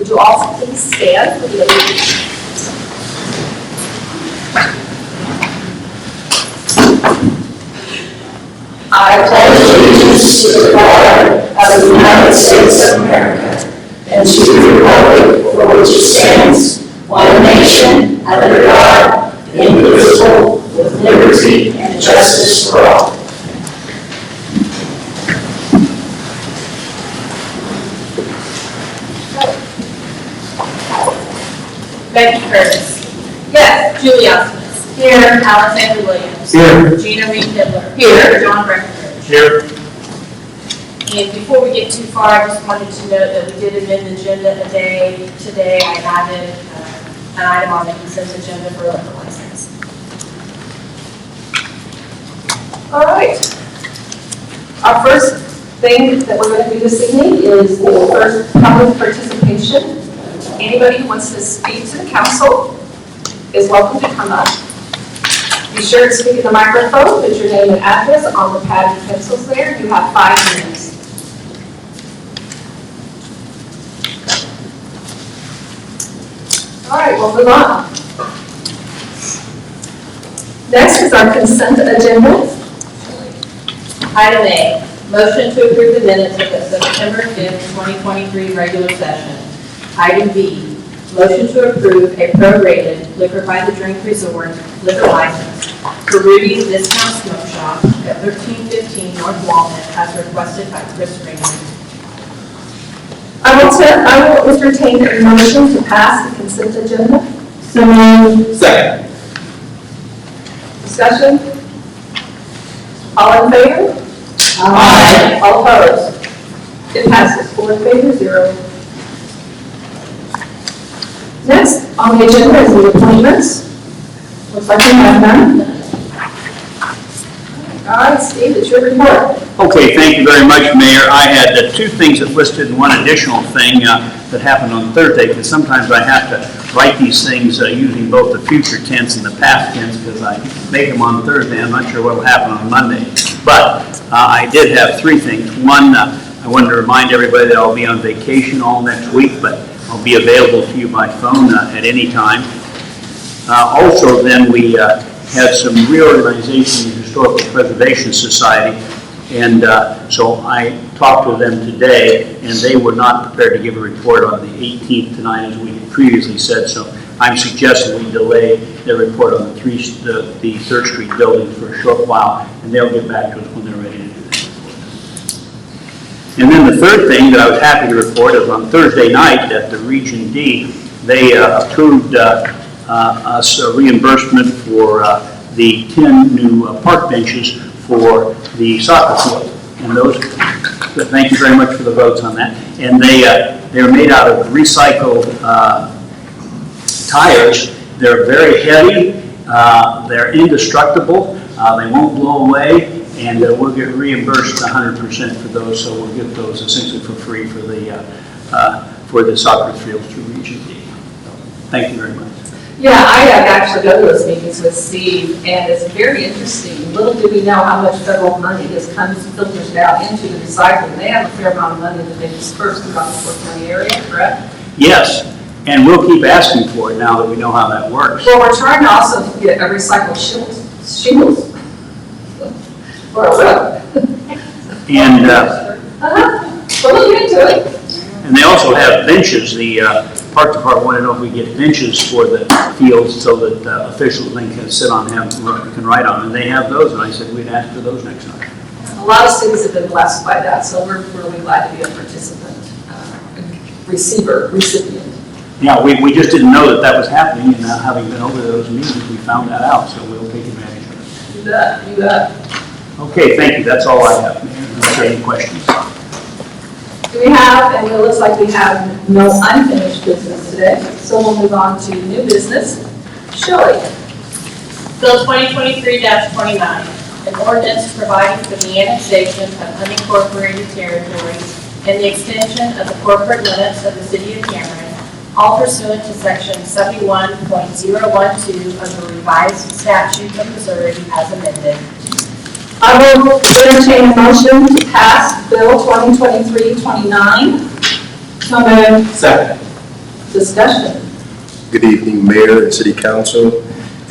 Would you also please stand for the allegiance? I pledge allegiance to the flag of the United States of America and to the republic for which it stands, one nation, under God, indivisible, with liberty and justice for all. Becky Curtis. Yes. Julie Osmus. Here. Alexander Williams. Here. Gina Reed Hitler. Here. John Breckenridge. Here. And before we get too far, I just wanted to note that we did amend the agenda today. I added an item on the consent agenda for liquor license. All right. Our first thing that we're going to do this evening is the first public participation. Anybody who wants to speak to the council is welcome to come up. Be sure to speak in the microphone, put your name and address on the pad and pencils there. You have 5 minutes. All right, we'll move on. Next is our consent agenda. Item A, motion to approve the minutes of the September 5th, 2023 regular session. Item B, motion to approve a prorated liquor by the drink resort liquor license for Rudy's Discount Smoke Shop at 1315 North Walnut as requested by Chris Raymond. I will entertain a motion to pass the consent agenda. So moved. Second. Discussion? All in favor? Aye. All opposed? It passes 4 in favor, 0. Next on the agenda is the appointments. Looks like we have none. All right, Steve, it's your report. Okay, thank you very much, Mayor. I had 2 things that listed and one additional thing that happened on Thursday, because sometimes I have to write these things using both the future tense and the past tense, because I make them on Thursday. I'm not sure what will happen on Monday. But I did have 3 things. One, I wanted to remind everybody that I'll be on vacation all next week, but I'll be available to you by phone at any time. Also, then we had some reorganization in the Historical Preservation Society, and so I talked to them today, and they were not prepared to give a report on the 18th tonight, as we had previously said, so I'm suggesting we delay their report on the 3rd Street building for a short while, and they'll get back to us when they're ready to do that. And then the third thing that I was happy to report is on Thursday night at the Region D, they approved us a reimbursement for the 10 new park benches for the soccer field. And those, thank you very much for the votes on that. And they're made out of recycled tires. They're very heavy, they're indestructible, they won't blow away, and we'll get reimbursed 100% for those, so we'll get those essentially for free for the soccer fields through Region D. Thank you very much. Yeah, I have actually go to those meetings with Steve, and it's very interesting. Little do we know how much federal money comes filters down into the recycling. They have a fair amount of money that they disperse throughout the Fort County area, correct? Yes, and we'll keep asking for it now that we know how that works. Well, we're trying to also get a recycled shingles. Or And we'll look into it. And they also have benches. The Park Department wanted to know if we get benches for the fields so that officials then can sit on them, can write on them. And they have those, and I said we'd ask for those next time. A lot of cities have been blessed by that, so we're really glad to be a participant, recipient. Yeah, we just didn't know that that was happening, and now having been over those meetings, we found that out, so we'll take advantage of it. You bet, you bet. Okay, thank you. That's all I have, Mayor. Unless there are any questions. Do we have, and it looks like we have no unfinished business today, so we'll move on to new business. Shelley. Bill 2023-29, an ordinance providing for the annexation of unincorporated territories and the extension of the corporate limits of the city of Cameron, all pursuant to section 71.012 of the revised statute of Missouri as amended. I will entertain a motion to pass Bill 2023-29. So moved. Second. Discussion. Good evening, Mayor and City Council.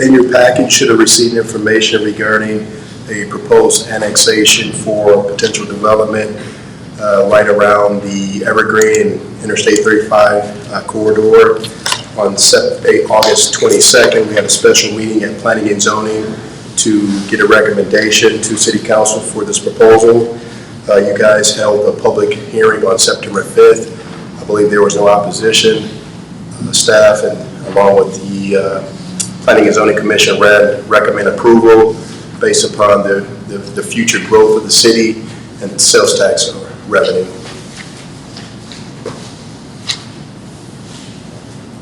In your package, should have received information regarding a proposed annexation for potential development right around the Evergreen and Interstate 35 corridor. On August 22nd, we had a special meeting at Planning and Zoning to get a recommendation to City Council for this proposal. You guys held a public hearing on September 5th. I believe there was no opposition. The staff and along with the Planning and Zoning Commission recommend approval based upon the future growth of the city and the sales tax revenue.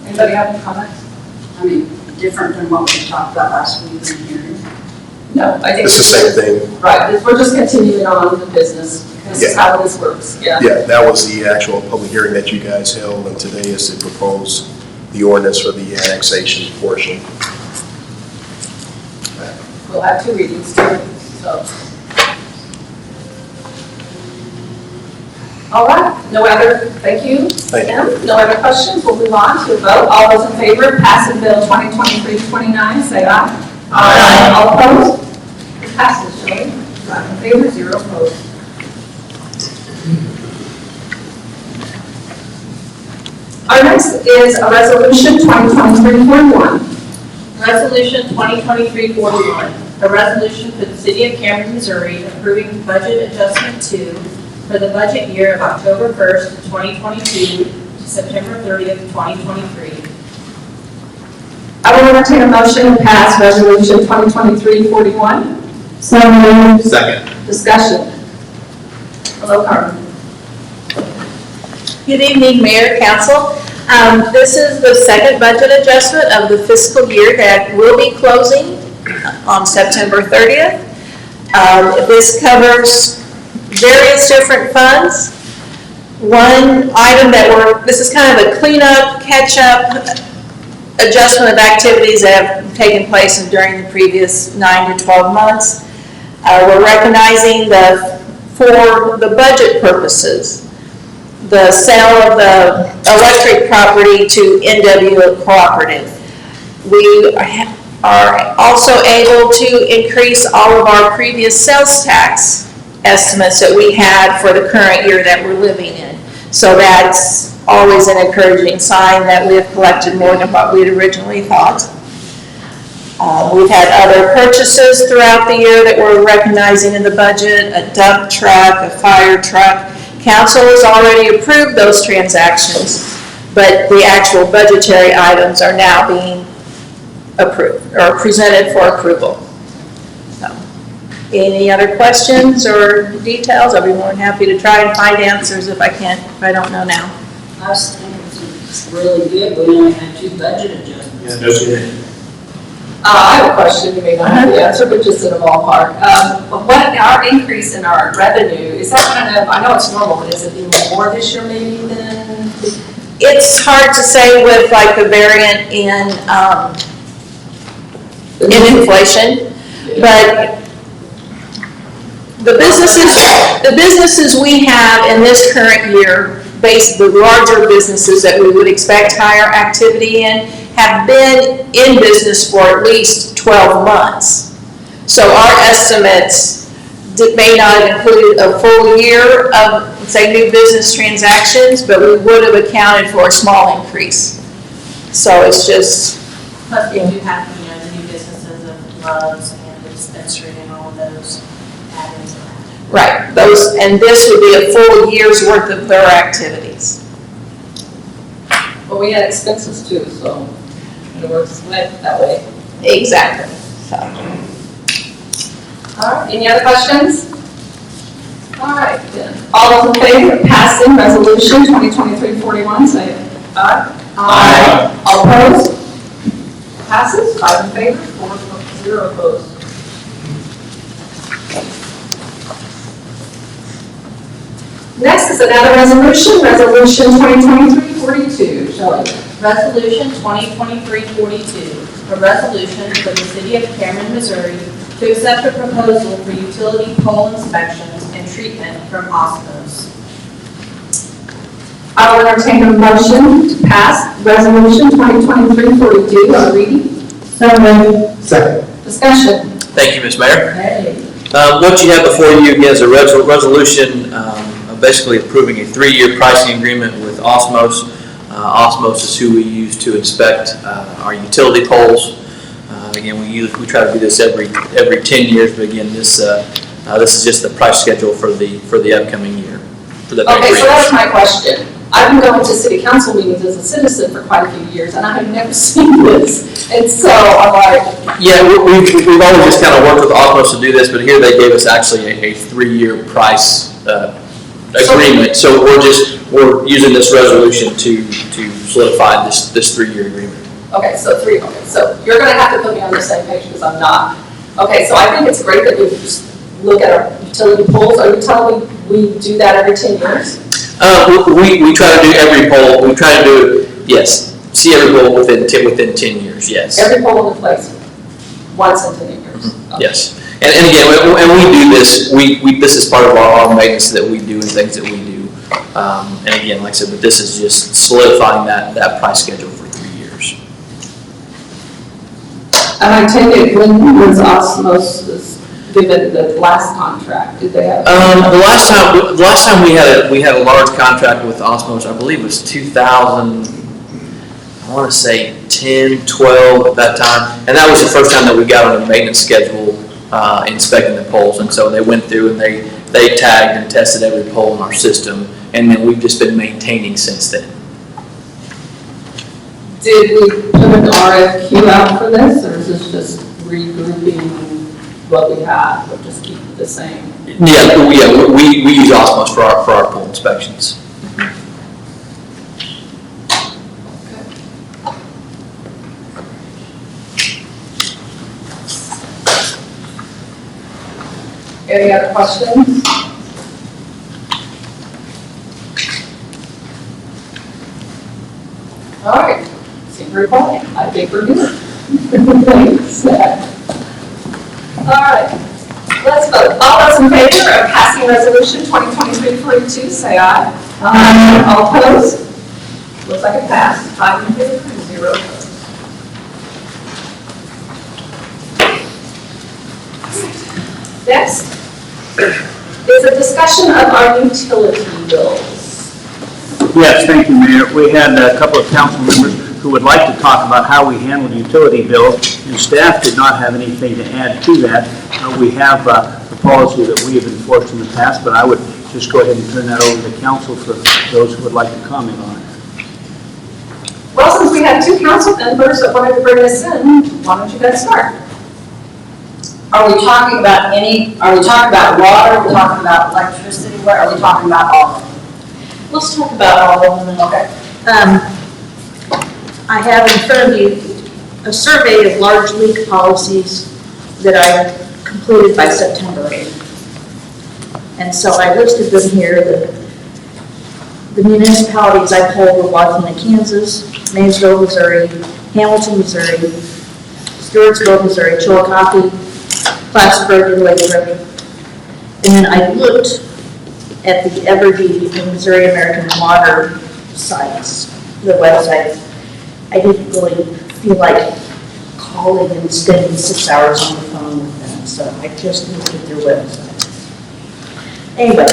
Anybody have any comments? I mean, different than what we talked about last week in the hearing. No, I think It's the same thing. Right, we're just continuing on with the business. This is how this works, yeah. Yeah, that was the actual public hearing that you guys held, and today is to propose the ordinance for the annexation portion. We'll have 2 readings too, so. All right, no other, thank you. Thank you. Tim. No other questions, we'll move on to a vote. All those in favor, passing bill 2023-29, say aye. Aye. All opposed? It passes, Shelley. 5 in favor, 0 opposed. Our next is a resolution 2023-41. Resolution 2023-41, a resolution for the City of Cameron, Missouri, approving budget adjustment 2 for the budget year of October 1st, 2022 to September 30th, 2023. I will entertain a motion to pass resolution 2023-41. So moved. Second. Discussion. Hello, Carmen. Good evening, Mayor, Council. This is the second budget adjustment of the fiscal year that will be closing on September 30th. This covers various different funds. One item this is kind of a cleanup, catch-up adjustment of activities that have taken place during the previous 9 to 12 months. We're recognizing for the budget purposes, the sale of the electric property to NW Cooperative. We are also able to increase all of our previous sales tax estimates that we had for the current year that we're living in. So that's always an encouraging sign that we have collected more than what we had originally thought. We've had other purchases throughout the year that we're recognizing in the budget, a dump truck, a fire truck. Council has already approved those transactions, but the actual budgetary items are now being approved or presented for approval. So, any other questions or details? I'll be more than happy to try and find answers if I don't know now. I was thinking it's really good, we only had 2 budget adjustments. I have a question, you may not have the answer, but just in a ballpark. What our increase in our revenue, is that kind of, I know it's normal, but is it even more this year maybe than? It's hard to say with like the variant in inflation, but the businesses we have in this current year, the larger businesses that we would expect higher activity in, have been in business for at least 12 months. So our estimates may not have included a full year of, say, new business transactions, but we would have accounted for a small increase. So it's just... Plus, we do have, the new businesses of Love's and the dispensary and all of those add-ins around. Right, and this would be a full year's worth of their activities. Well, we had expenses too, so it works that way. Exactly. So. All right, any other questions? All right, then. All those in favor of passing resolution 2023-41, say aye. Aye. All opposed? Passes, 5 in favor, 0 opposed. Next is another resolution, resolution 2023-42. Shelley. Resolution 2023-42, a resolution for the City of Cameron, Missouri to accept a proposal for utility pole inspections and treatment from Osmos. I will entertain a motion to pass Resolution 2023-42 on reading. Second. Discussion. Thank you, Ms. Mayor. Hey, What you have before you again is a resolution basically approving a 3-year pricing agreement with Osmos. Osmos is who we use to inspect our utility poles. Again, we try to do this every 10 years, but again, this is just the price schedule for the upcoming year. For the Okay, next so year. that's my question. I've been going to city council meetings as a citizen for quite a few years, and I have never seen this. And so I'm like, Yeah, we've always just kind of worked with Osmos to do this, but here they gave us actually a 3-year price agreement. So we're using this resolution to solidify this 3-year agreement. okay, so you're gonna have to put me on the same page because I'm not. Okay, so I think it's great that we just look at our utility poles. Are you telling me we do that every 10 years? We try to do every poll, we try to do, yes, see every poll within 10 years, yes. Every pole in place, once in 10 years? Okay. Yes. And again, and we do this, this is part of our maintenance that we do and things that we do. And again, like I said, but this is just solidifying that price schedule for 3 years. And I take it, when was Osmos given the last contract? Did they have? The last time we had a large contract with Osmos, I believe it was 2000, I want to say 10, 12 at that time. And that was the first time that we got on a maintenance schedule inspecting the poles. And so they went through and they tagged and tested every pole in our system. And then we've just been maintaining since then. Did we put an RFQ out for this, or is this just regrouping what we have, or just keep it the same? Yeah, we use Osmos for our pole inspections. Any other questions? All right, seem very quiet. I think we're good. Thanks. All right, let's vote. All those in favor of passing resolution 2023-42, say aye. Aye. All opposed? Looks like it passed. 5 in favor, 0 opposed. Next is a discussion of our utility bills. Yes, thank you, Mayor. We had a couple of council members who would like to talk about how we handle utility bills, and staff did not have anything to add to that. We have the policy that we have enforced in the past, but I would just go ahead and turn that over to council for those who would like to comment on it. Well, since we have 2 council members that wanted to bring this in, why don't you guys start? are we talking about water, are we talking about electricity, what are we talking about all of them? Let's talk about all of them. Okay. I have in front of you a survey of large leak policies that I completed by September 8th. And so I listed them here. The municipalities I polled were Waukeena, Kansas, Maysville, Missouri, Hamilton, Missouri, Stewartsville, Missouri, Chillicothe, Plattsburgh, and Lake River. And then I looked at the Evergy and Missouri American Water sites, the websites. I didn't really feel like calling and spending 6 hours on the phone with them, so I just looked at their websites. Anyway,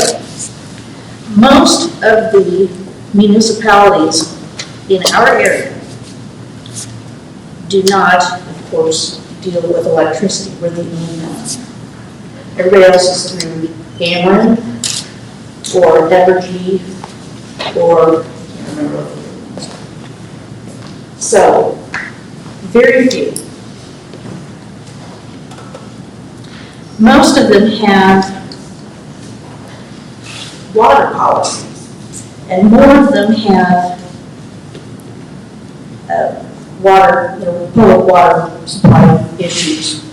most of the municipalities in our area do not, of course, deal with electricity. We're the only ones. Everybody else is through Ameren or Evergy or, I can't remember what the ones are. So, very few. Most of them have water policies, and more of them have public water supply issues.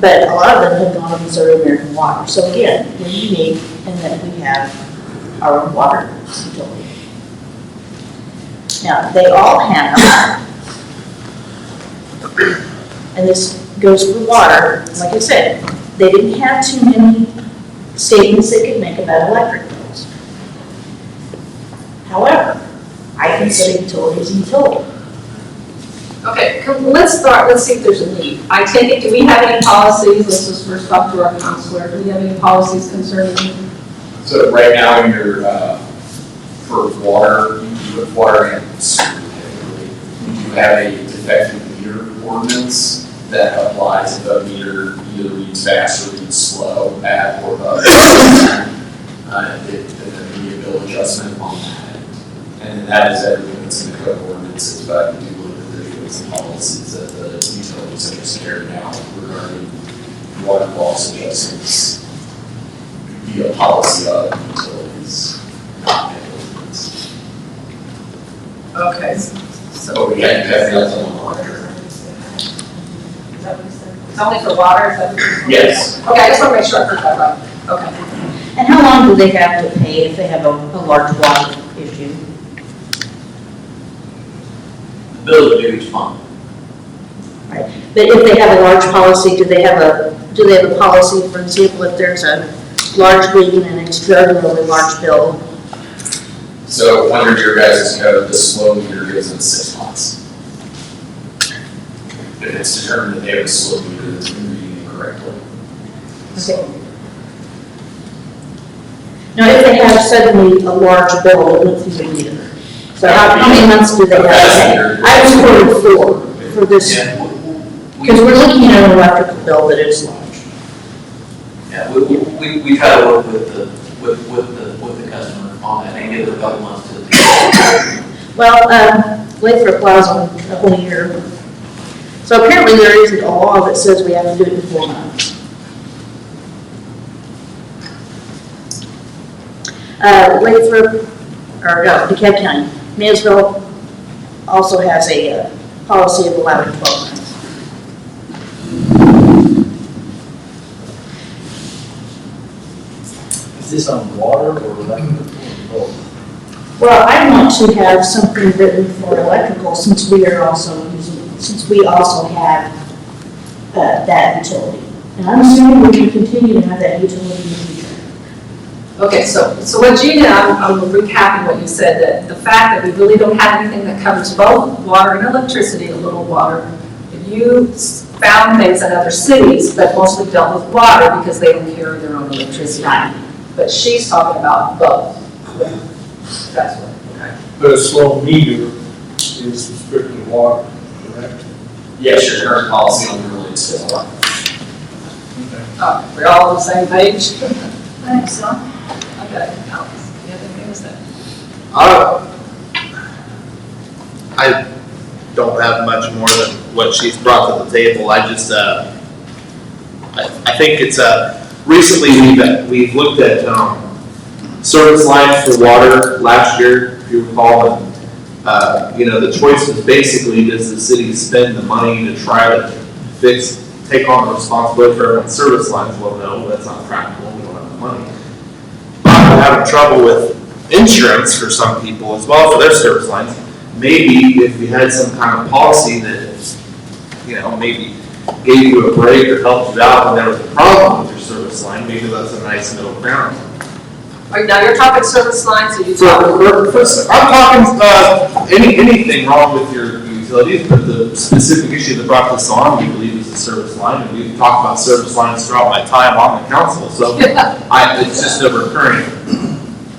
But a lot of them have gone to Missouri American Water. So again, we're unique in that we have our own water utility. Now, they all have, and this goes for water, like I said, they didn't have too many statements they could make about electric bills. and so the utilities and utility. Okay, let's see if there's a need. I take it, do we have any policies? Let's just first talk to our counselor. Do we have any policies concerning? So right now, you're, for water, you put water and sewer typically. You have a defective meter ordinance that applies if a meter either reads fast or reads slow at or above. Then there can be a bill adjustment on that. And that is everything that's in the code ordinances, but we do believe that there's some policies that the utilities have just carried out regarding water loss adjustments via policy of utilities. Okay, so. But we had that on water. It's only for water? Is that what you're saying? Yes. Okay, I just want to make sure I heard that right. Okay. And how long do they have to pay if they have a large water issue? Bill is due each month. Right. But if they have a large policy, do they have a policy, for example, if there's a large leak and an extraordinarily large bill? So under your guys' code, the slow meter gives them 6 months. If it's determined that they have a slow meter that's been reading incorrectly. Okay. Now, if they have suddenly a large bill that went through the meter, so how many months do they have to pay? I was quoted for this, because we're looking at an electrical bill that is large. Yeah, we try to work with the customer on that and give it a couple months to. Well, Lathrop allows on a whole year. So apparently there isn't a law that says we have to do it in 4 months. Lathrop, or no, DeKalb County, Maysville also has a policy of allowing 12 months. Is this on water or electrical or both? Well, I want to have something written for electrical since we also have that utility. And I'm assuming we're going to continue to have that utility in the future. Okay, so what Gina, I'm recapping what you said, that the fact that we really don't have anything that covers both water and electricity, a little water, you found things in other cities, but mostly dealt with water because they don't carry their own electricity. But she's talking about both. That's what, okay. But a slow meter is strictly water, correct? Yes, your current policy only relates to water. We're all on the same page? I think so. Okay, Alex, you have anything to say? I don't have much more than what she's brought to the table. I just, I think it's, recently we've looked at, service lines for water last year, if you recall, and, the choice was basically, does the city spend the money to try to take on the responsibility for our service lines? Well, no, that's not practical, we don't have the money. We're having trouble with insurance for some people as well for their service lines. Maybe if we had some kind of policy that, maybe gave you a break or helped you out when there was a problem with your service line, maybe that's a nice middle ground. All right, now you're talking service lines, so you I'm talking, anything wrong with your utilities, but the specific issue that brought this on, we believe is the service line, and we've talked about service lines throughout my time on the council, so it's just a recurring,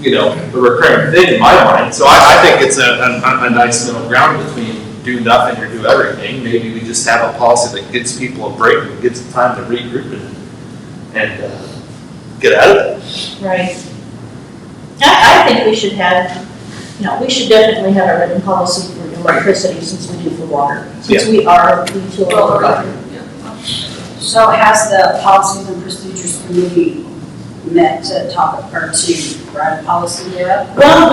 a recurring thing in my mind. So I think it's a nice middle ground between do nothing or do everything. Maybe we just have a policy that gives people a break and gives them time to regroup and get out of it. Right. I think we should have, we should definitely have a written policy for electricity since we do for water, since we are the utility provider. So has the policies and procedures committee met to talk or to write a policy there? Well,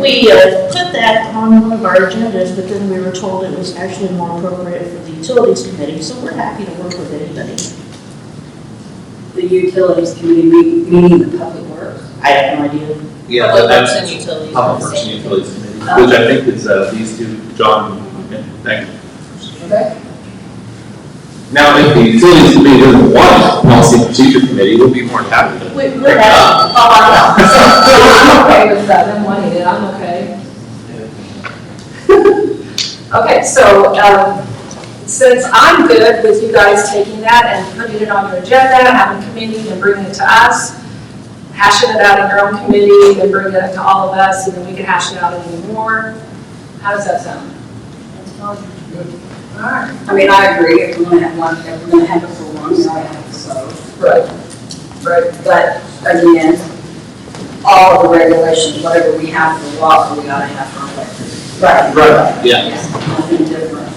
we put that on one of our agendas, but then we were told it was actually more appropriate for the utilities committee, so we're happy to work with anybody. The utilities committee meaning the public works? I have no idea. Yeah, Public that's Works and Utilities. Public Works and Utilities Committee, which I think is these two, John and thank you. Okay. Now, if the Utilities Committee doesn't want a policy and procedure committee, we'll be more than happy to. We're happy. Oh, I know. So I'm okay with that, them wanting it, I'm okay. Okay, so since I'm good with you guys taking that and putting it on your agenda, having a committee and bringing it to us, hashing it out in your own committee, then bringing it to all of us, and then we can hash it out anymore. How does that sound? All right. I mean, I agree, if we're gonna have one, if we're gonna have it for one, we gotta have it so. Right. Right. But again, all of the regulations, whatever we have for water, we gotta have for electric. Right. Right, yeah. Nothing different.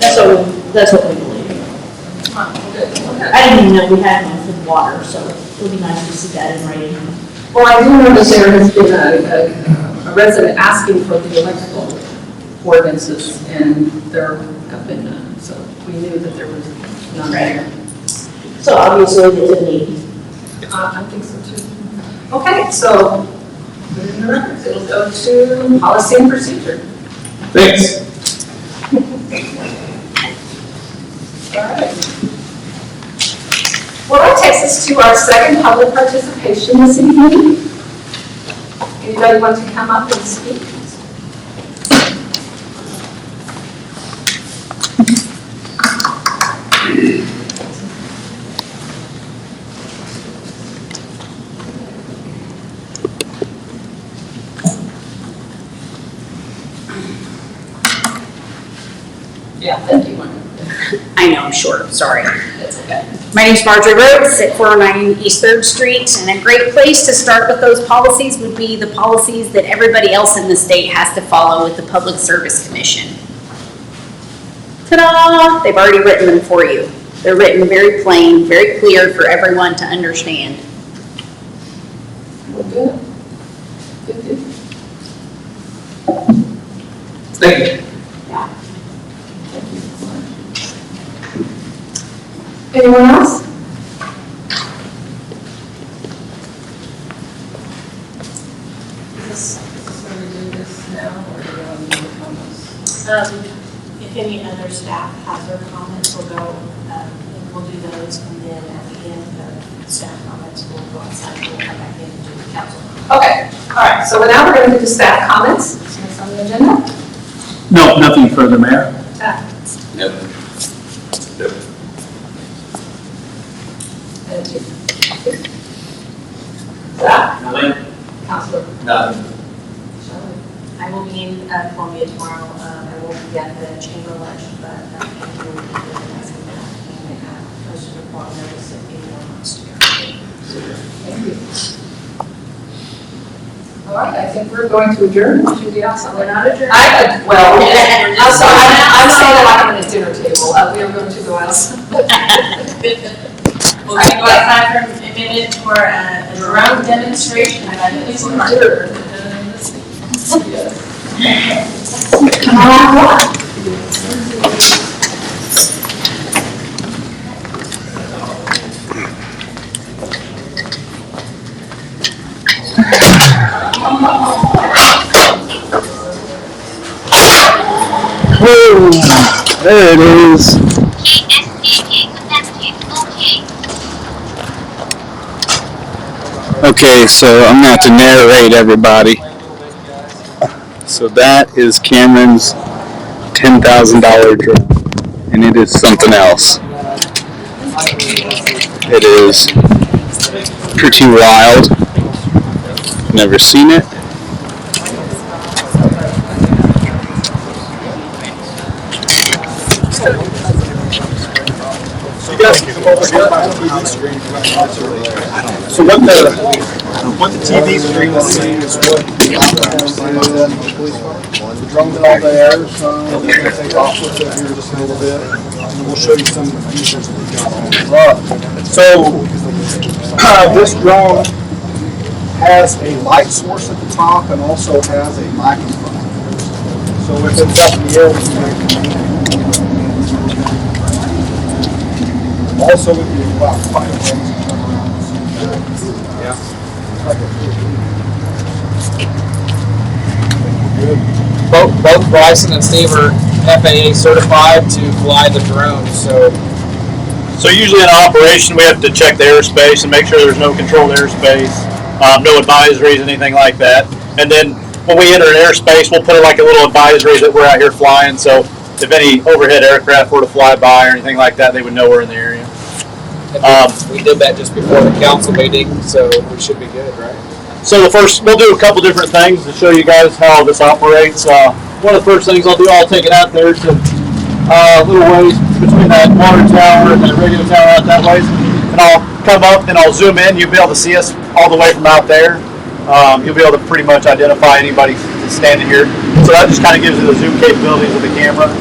That's what we believe. Good. Okay. I didn't even know we had one for the water, so it'll be nice to see that in writing. Well, I do know that there has been a resident asking for the electrical ordinances, and there have been none, so we knew that there was none there. So obviously it's a need. I think so too. Okay, so put it in the records. It'll go to policy and procedure. Thanks. All right. Well, that takes us to our second public participation this evening. Anybody want to come up and speak? Yeah, thank you. I know, I'm short, sorry. That's okay. My name's Marjorie Rhodes at 409 East 3rd Street, and a great place to start with those policies would be the policies that everybody else in the state has to follow with the Public Service Commission. Ta-da! They've already written them for you. They're written very plain, very clear for everyone to understand. We're good. Good. Thank you. Anyone else? Is this where we do this now, or do we want to do the comments? If any other staff has their comments, we'll go, we'll do those, and then at the end of staff comments, we'll go outside, we'll come back in and do the council. Okay, all right, so now we're going to do the staff comments. Is this on the agenda? No, nothing further, Mayor. Yep. Zach? Nothing? Counselor? Nothing. Shelley? I will be in Columbia tomorrow. I will be at the chamber lunch, but Andrew will be organizing that and posted a blog notice if anyone wants to go. Thank you. All right, I think we're going to adjourn. Judy, also. We're not adjourned. Well, also, I'm saying that like I'm at a dinner table. We are going to go outside. We'll go outside for a minute for a drone demonstration. I got this one. There it is. Okay, so I'm going to have to narrate everybody. So that is Cameron's $10,000 drone, and it is something else. It is pretty wild. Never seen it. So what the TV screen is saying is what the drone all there, so we're going to take off with it here just a little bit, and we'll show you some of the features that we got on it. So this drone has a light source at the top and also has a microphone. So if it's up in the air, we can also we can go out and find things and turn around and see. Yeah. Both Bryson and Steve are FAA certified to fly the drone, so usually in operation, we have to check the airspace and make sure there's no controlled airspace, no advisories, anything like that. And then when we enter an airspace, we'll put like a little advisory that we're out here flying. So if any overhead aircraft were to fly by or anything like that, they would know we're in the area. We did that just before the council meeting, so we should be good, right? So we'll do a couple different things to show you guys how this operates. One of the first things I'll take it out there to little ways between that water tower and the radio tower out that way. And I'll come up and I'll zoom in. You'll be able to see us all the way from out there. You'll be able to pretty much identify anybody that's standing here. So that just kind of gives you the zoom capabilities of the camera.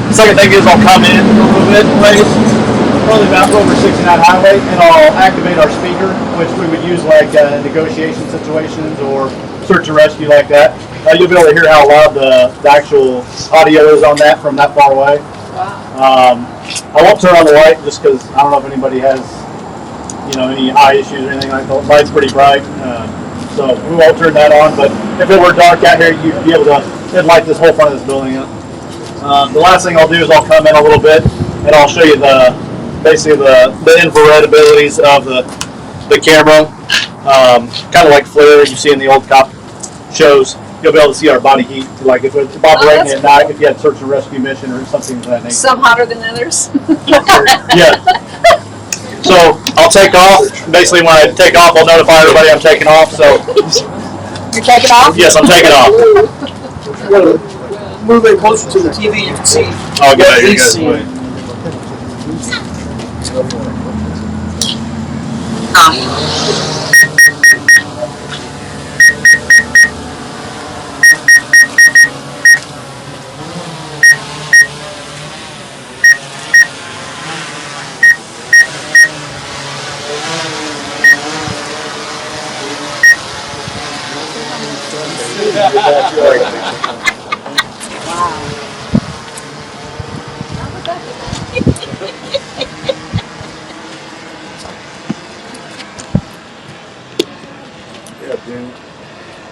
The second thing is I'll come in a little bit ways, probably about over 69 highway, and I'll activate our speaker, which we would use like negotiation situations or search and rescue like that. You'll be able to hear how loud the actual audio is on that from that far away. Wow. I won't turn on the light just because I don't know if anybody has, any eye issues or anything like that. The light's pretty bright, so we won't turn that on. But if it were dark out here, you'd be able to, it'd light this whole front of this building up. The last thing I'll do is I'll come in a little bit and I'll show you basically the infrared abilities of the camera, kind of like flare you see in the old cop shows. You'll be able to see our body heat, like if it's operating at night, if you had a search and rescue mission or something of that nature. Some hotter than others. Yeah. So I'll take off. Basically, when I take off, I'll notify everybody I'm taking off. So You're taking off? yes, I'm taking off. Move it closer to the TV, you can see. Oh, good. What You're he's good. seeing.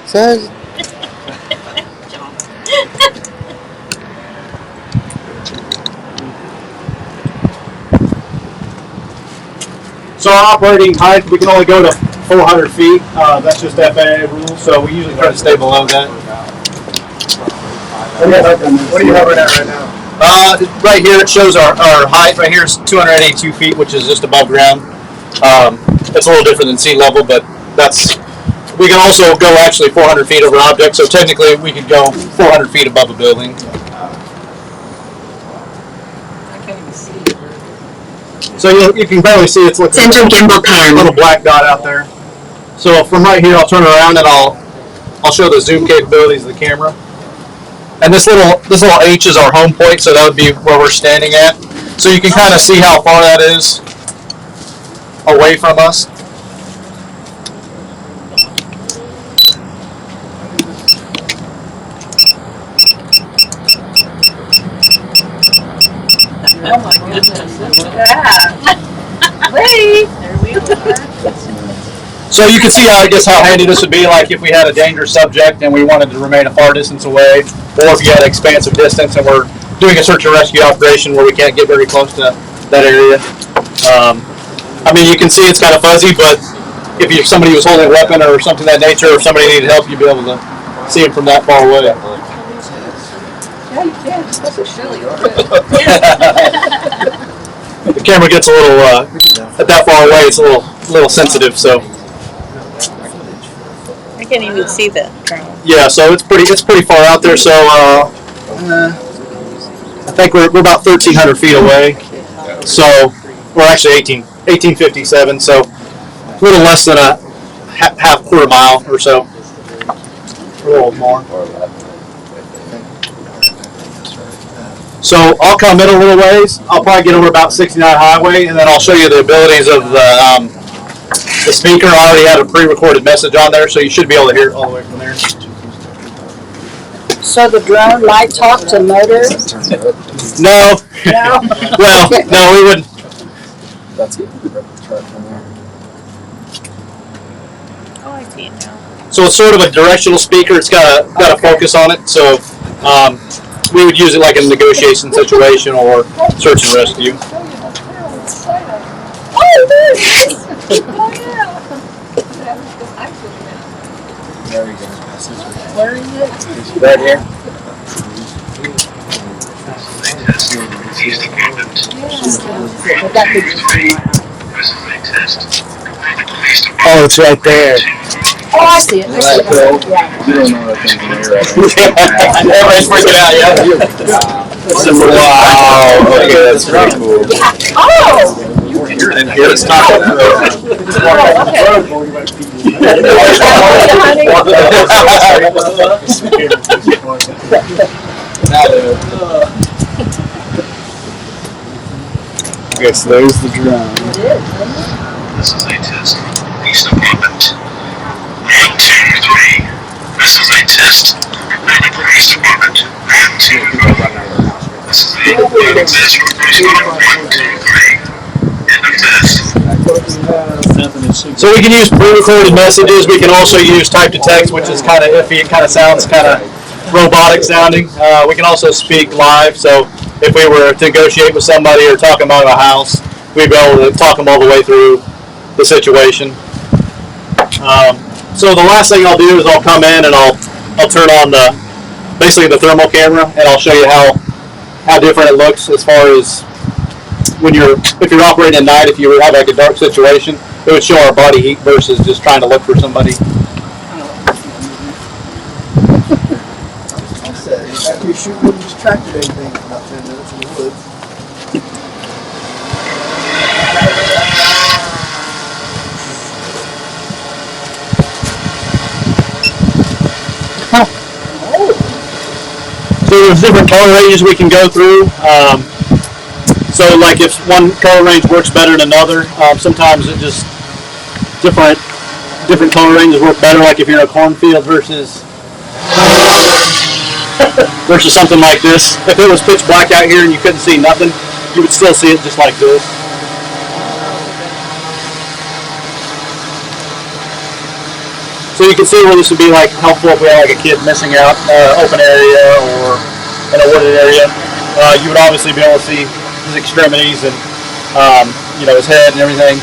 Says So our operating height, we can only go to 400 feet. That's just FAA rule, so we usually try to stay below that. What are you hovering at right now? Right here, it shows our height. Right here is 282 feet, which is just above ground. It's a little different than sea level, but we can also go actually 400 feet over an object, so technically we could go 400 feet above a building. So you can barely see it's like a little black dot out there. So from right here, I'll turn around and I'll show the zoom capabilities of the camera. And this little H is our home point, so that would be where we're standing at. So you can kind of see how far that is away from us. Oh my goodness, look at that. Wait. There we are. So you can see how handy this would be, like if we had a dangerous subject and we wanted to remain a far distance away, or if you had expansive distance and we're doing a search and rescue operation where we can't get very close to that area. I mean, you can see it's kind of fuzzy, but if somebody was holding a weapon or something of that nature, or if somebody needed help, you'd be able to see them from that far away. Yeah, you can. That's a silly. The camera gets a little at that far away. It's a little sensitive, so. I can't even see that drone. Yeah, so it's pretty far out there. So I think we're about 1,300 feet away. So we're actually 1857. So a little less than a half quarter mile or so, or a little more. So I'll come in a little ways. I'll probably get over about 69 highway, and then I'll show you the abilities of the speaker. I already had a pre-recorded message on there, so you should be able to hear it all the way from there. So the drone might talk to motors? No. No? Well, no, we wouldn't. That's it. Oh, I see it now. So it's sort of a directional speaker. It's got a focus on it. So we would use it like in a negotiation situation or search and rescue. Oh, there it is! There you go. Where is it? Right here. police department. 2, 3, this is a test. The police department. Oh, it's right there. Oh, I see it. I see it. Yeah. You don't know that thing's in there, right? Everybody's freaking out, yeah? Wow, okay, that's pretty cool. Oh! And here it's not. Okay, so there's the drone. This is a test. Police department. 1, 2, 3. This is a test. The police department. 1, 2, 3. This is a test for police department. 1, 2, 3. End of test. So we can use pre-recorded messages. We can also use type to text, which is kind of iffy. It kind of sounds kind of robotic sounding. We can also speak live. So if we were to negotiate with somebody or talk about a house, we'd be able to talk them all the way through the situation. So the last thing I'll do is I'll come in and I'll turn on basically the thermal camera, and I'll show you how different it looks as far as if you're operating at night. If you have like a dark situation, it would show our body heat versus just trying to look for somebody. After you shoot, we distracted anything for about 10 minutes in the woods. So there's different color ranges we can go through. So like if one color range works better than another, sometimes it just different color ranges work better. Like if you're in a cornfield versus something like this. If it was pitch black out here and you couldn't see nothing, you would still see it just like this. So you can see where this would be like helpful if we had like a kid missing out open area or in a wooded area. You would obviously be able to see his extremities and his head and everything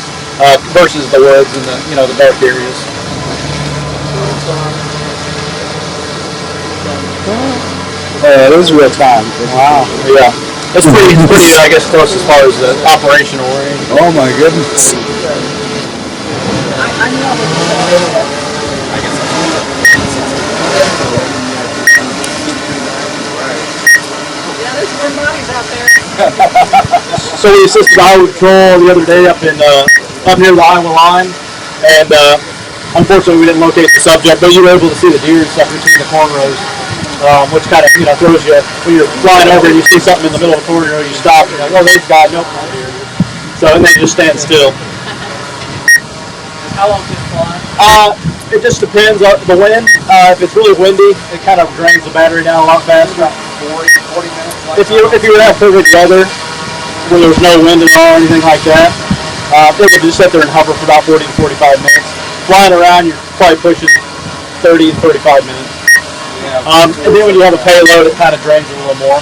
versus the woods and the dark areas. It is real time. Wow. Yeah. It's pretty I guess close as far as the operational range. Oh my goodness. So we assisted Iowa Patrol the other day up near the Iowa line, and unfortunately we didn't locate the subject, but you were able to see the deer and stuff between the cornrows, which kind of throws you when you're flying over and you see something in the middle of the cornrow, you stop, you're like, oh, there's God, nope, not deer. So and they just stand still. How long does it fly? It just depends on the wind. If it's really windy, it kind of drains the battery down a lot faster. 40 minutes? If you would have perfect weather, where there's no wind at all or anything like that, it would just sit there and hover for about 40 to 45 minutes. Flying around, you're probably pushing 30 to 35 minutes. And then when you have a payload, it kind of drains a little more.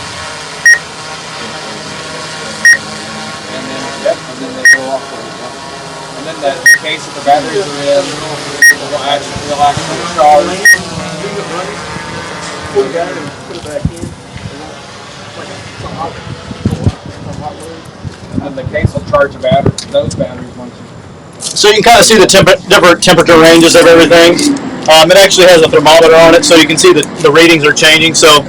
And then they go off. And then the case that the batteries are in will actually charge. Put it back in. And then the case will charge those batteries once you. So you can kind of see the different temperature ranges of everything. It actually has a thermometer on it, so you can see the readings are changing. So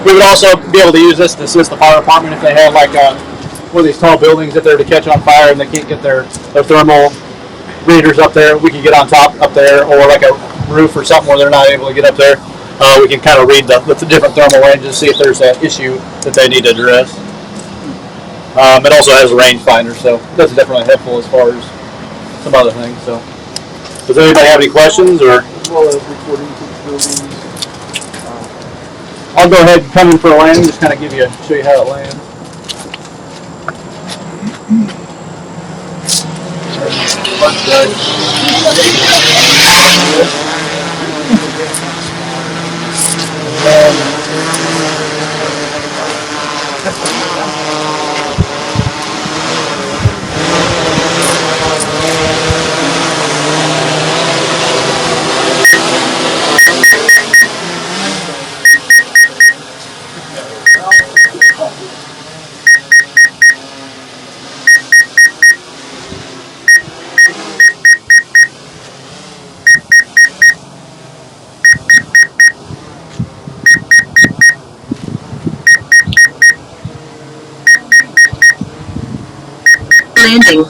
we would also be able to use this to assist the fire department if they have like one of these tall buildings, if they're to catch on fire and they can't get their thermal readers up there. We can get on top up there, or like a roof or something where they're not able to get up there. We can kind of read the different thermal ranges, see if there's an issue that they need to address. It also has a rangefinder, so that's definitely helpful as far as some other things. So, does anybody have any questions? Or Recording capabilities. I'll go ahead and come in for a landing, just kind of show you how it lands. landing.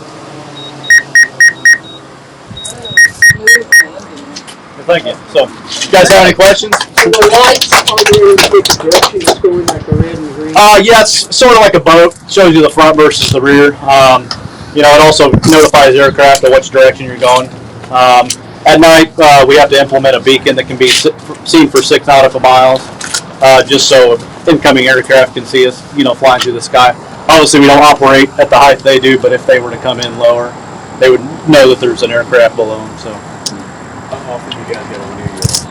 Thank you. So, you guys have any questions? The lights on there indicate the direction it's going, like the red and green. Yeah, it's sort of like a boat. Shows you the front versus the rear. It also notifies aircraft of which direction you're going. At night, we have to implement a beacon that can be seen for 6 nautical miles, just so incoming aircraft can see us, flying through the sky. Obviously, we don't operate at the height they do, but if they were to come in lower, they would know that there's an aircraft below them. So. How often do you guys get to renew yours?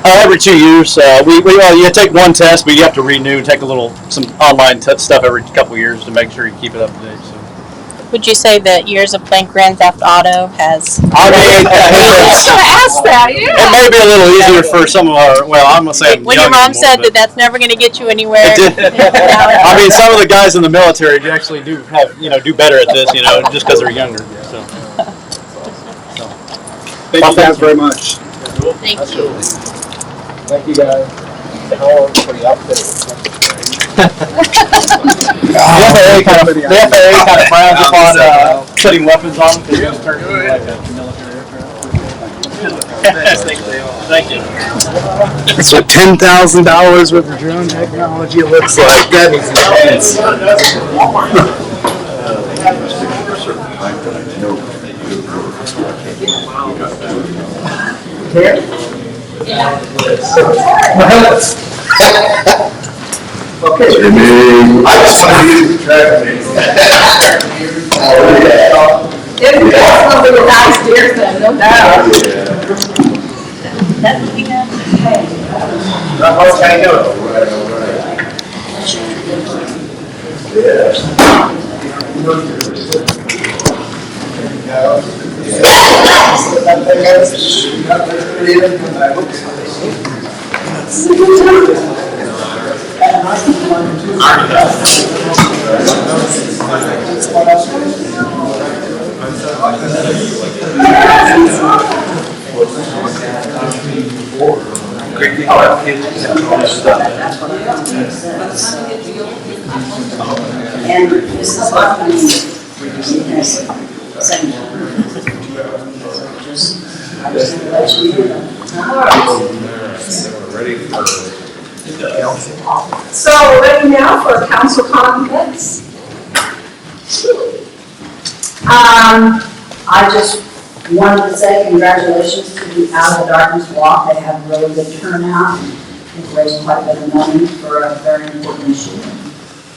Every 2 years, you take one test, but you have to renew. Take some online stuff every couple years to make sure you keep it up to date. So. Would you say that years of playing Grand Theft Auto has? I mean, it may be a little easier for some of our. Well, I'm gonna say. When your mom said that that's never going to get you anywhere. I mean, some of the guys in the military actually do better at this, just because they're younger. So. Thank you guys very much. Thank you. Thank you guys. For the outfit. The FAA kind of frowns upon putting weapons on them because it's turned into like a military aircraft. Thank you. That's what $10,000 worth of drone technology looks like. That is intense. Okay. I just want to use the track. It's gonna be a nice deer thing, no doubt. That's what we have. And this is what we need. Just let you know. Ready for So, ready now for council comments? I just wanted to say congratulations to the Out of the Darkness Walk. They had a really good turnout. They've raised quite a bit of money for a very important issue.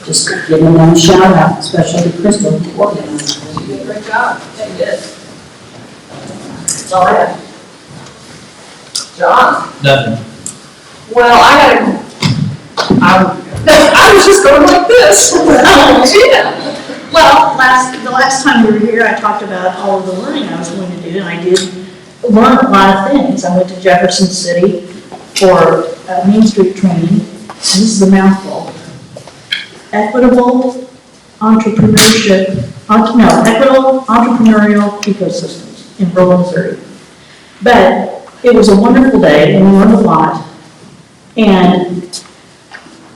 Just giving them a shout out, especially to Crystal for organizing. You did a great job. They did. That's all I have. John? Nothing. Well, I was just going like this. Yeah. Well, the last time we were here, I talked about all of the learning I was going to do, and I did learn a lot of things. I went to Jefferson City for Main Street training, and this is a mouthful. Equitable entrepreneurial ecosystems in rural Missouri. But it was a wonderful day, and we learned a lot. And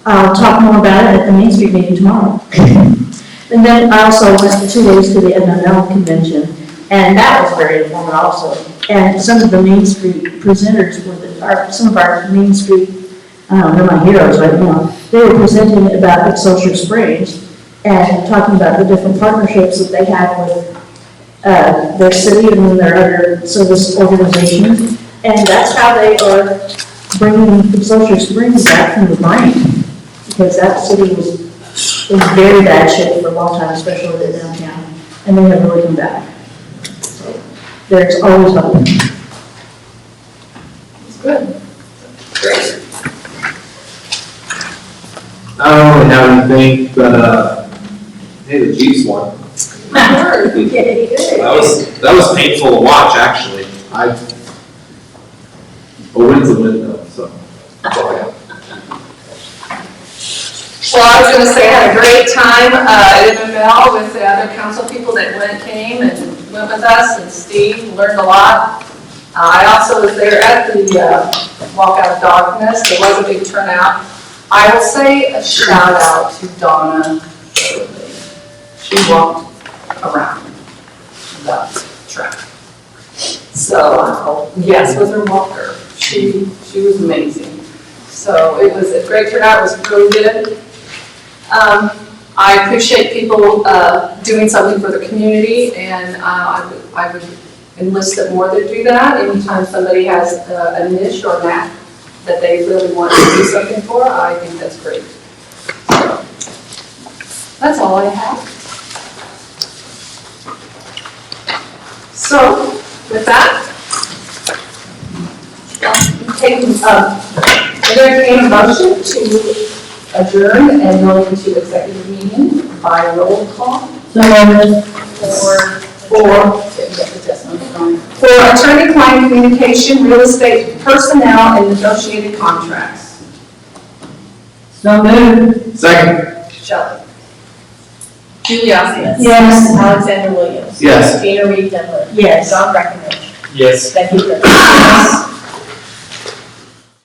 I'll talk more about it at the Main Street meeting tomorrow. And then I also went for 2 days to the MML convention, and that was very informative also. And some of the Main Street presenters were some of our Main Street, they're my heroes right now. They were presenting about Excelsior Springs and talking about the different partnerships that they have with their city and their other service organizations. And that's how they are bringing Excelsior Springs back from the brink, because that city was in very bad shape for a long time, especially the downtown, and they have really come back. So there's always hope. It's good. Great. I don't really have anything, but hey, the Chiefs won. That was painful to watch, actually. A win's a win, though. So that's all I got. Well, I was going to say I had a great time at MML with the other council people that came and went with us, and Steve learned a lot. I also was there at the Walk Out of Darkness. There was a big turnout. I will say a shout out to Donna. She walked around the track. So, yes, with her walker, she was amazing. So it was a great turnout, it was really good. I appreciate people doing something for the community, and I would enlist that more that do that. Anytime somebody has a niche or knack that they really want to do something for, I think that's great. So, that's all I have. So, with that, entertain a motion to adjourn and go into executive meeting by roll call. For attorney-client communication, real estate personnel, and negotiated contracts. So moved. Second. Shelley. Julie Osmond. Yes. Alexander Williams. Yes. Dana Reed Denler. Yes. John Breckenridge. Yes. Becky Quick.